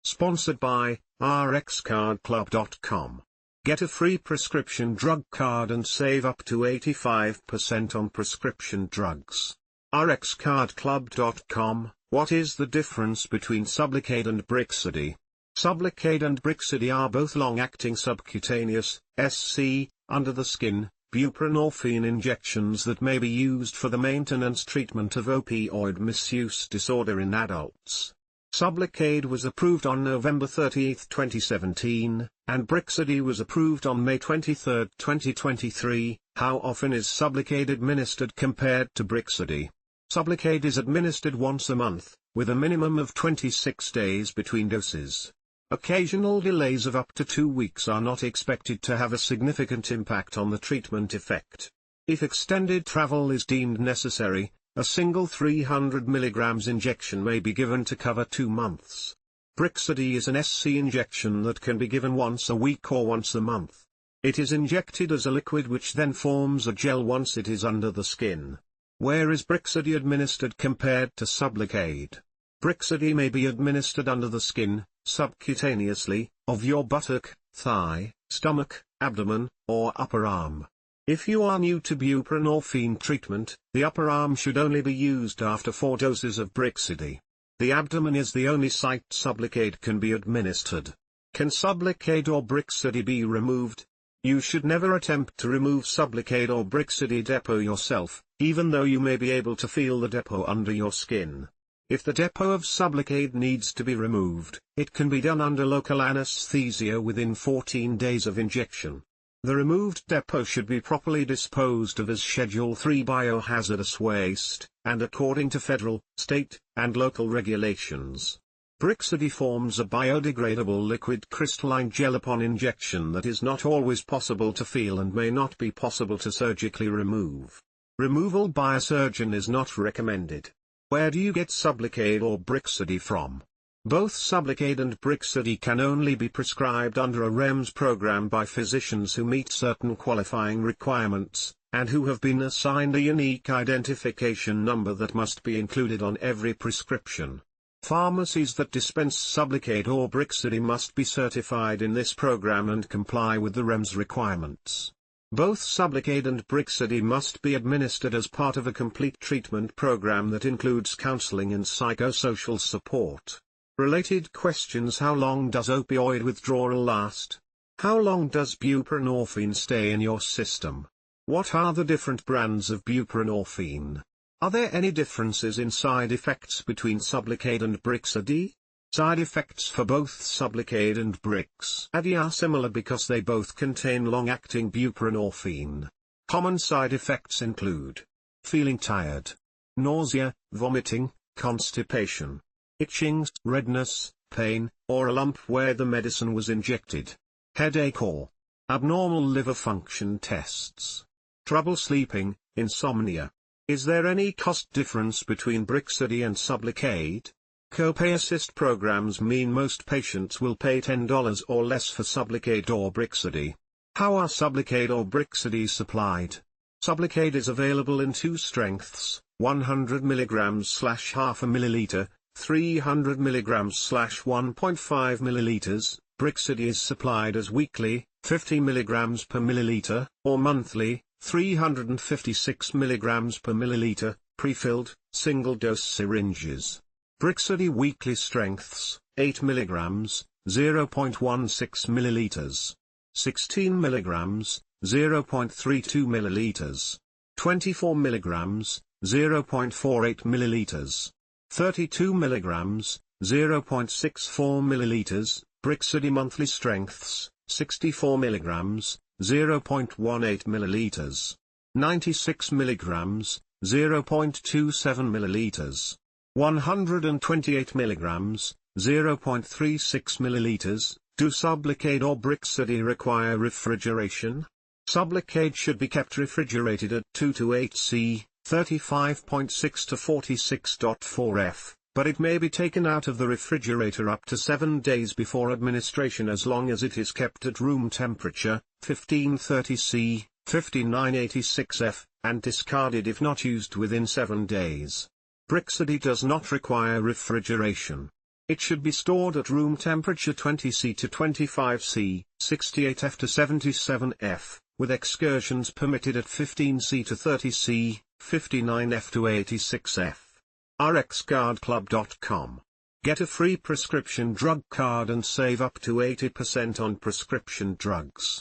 Sponsored by RxCardClub.com. Get a free prescription drug card and save up to 85% on prescription drugs. RxCardClub.com. What is the difference between Sublocade and Brixadi? Sublocade and Brixadi are both long-acting subcutaneous, SC, under the skin, buprenorphine injections that may be used for the maintenance treatment of opioid misuse disorder in adults. Sublocade was approved on November 30, 2017, and Brixadi was approved on May 23, 2023. How often is Sublocade administered compared to Brixadi? Sublocade is administered once a month, with a minimum of 26 days between doses. Occasional delays of up to 2 weeks are not expected to have a significant impact on the treatment effect. If extended travel is deemed necessary, a single 300 mg injection may be given to cover 2 months. Brixadi is an SC injection that can be given once a week or once a month. It is injected as a liquid which then forms a gel once it is under the skin. Where is Brixadi administered compared to Sublocade? Brixadi may be administered under the skin, subcutaneously, of your buttock, thigh, stomach, abdomen, or upper arm. If you are new to buprenorphine treatment, the upper arm should only be used after 4 doses of Brixadi. The abdomen is the only site Sublocade can be administered. Can Sublocade or Brixadi be removed? You should never attempt to remove Sublocade or Brixadi depot yourself, even though you may be able to feel the depot under your skin. If the depot of Sublocade needs to be removed, it can be done under local anesthesia within 14 days of injection. The removed depot should be properly disposed of as Schedule 3 biohazardous waste, and according to federal, state, and local regulations. Brixadi forms a biodegradable liquid crystalline gel upon injection that is not always possible to feel and may not be possible to surgically remove. Removal by a surgeon is not recommended. Where do you get Sublocade or Brixadi from? Both Sublocade and Brixadi can only be prescribed under a REMS program by physicians who meet certain qualifying requirements, and who have been assigned a unique identification number that must be included on every prescription. Pharmacies that dispense Sublocade or Brixadi must be certified in this program and comply with the REMS requirements. Both Sublocade and Brixadi must be administered as part of a complete treatment program that includes counseling and psychosocial support. Related questions: how long does opioid withdrawal last? How long does buprenorphine stay in your system? What are the different brands of buprenorphine? Are there any differences in side effects between Sublocade and Brixadi? Side effects for both Sublocade and Brixadi are similar because they both contain long-acting buprenorphine. Common side effects include feeling tired, nausea, vomiting, constipation, itching, redness, pain, or a lump where the medicine was injected, headache or abnormal liver function tests, trouble sleeping, insomnia. Is there any cost difference between Brixadi and Sublocade? Copay assist programs mean most patients will pay $10 or less for Sublocade or Brixadi. How are Sublocade or Brixadi supplied? Sublocade is available in 2 strengths, 100 mg/half a milliliter, 300 mg/1.5 milliliters. Brixadi is supplied as weekly, 50 mg per milliliter, or monthly, 356 mg per milliliter, pre-filled, single-dose syringes. Brixadi weekly strengths, 8 mg, 0.16 milliliters, 16 mg, 0.32 milliliters, 24 mg, 0.48 milliliters, 32 mg, 0.64 milliliters. Brixadi monthly strengths, 64 mg, 0.18 milliliters, 96 mg, 0.27 milliliters, 128 mg, 0.36 milliliters. Do Sublocade or Brixadi require refrigeration? Sublocade should be kept refrigerated at 2 to 8 C, 35.6 to 46.4 F, but it may be taken out of the refrigerator up to 7 days before administration as long as it is kept at room temperature, 1530 C, 5986 F, and discarded if not used within 7 days. Brixadi does not require refrigeration. It should be stored at room temperature 20°C to 25°C, 68°F to 77°F, with excursions permitted at 15°C to 30°C, 59°F to 86°F. rxcardclub.com. Get a free prescription drug card and save up to 80% on prescription drugs.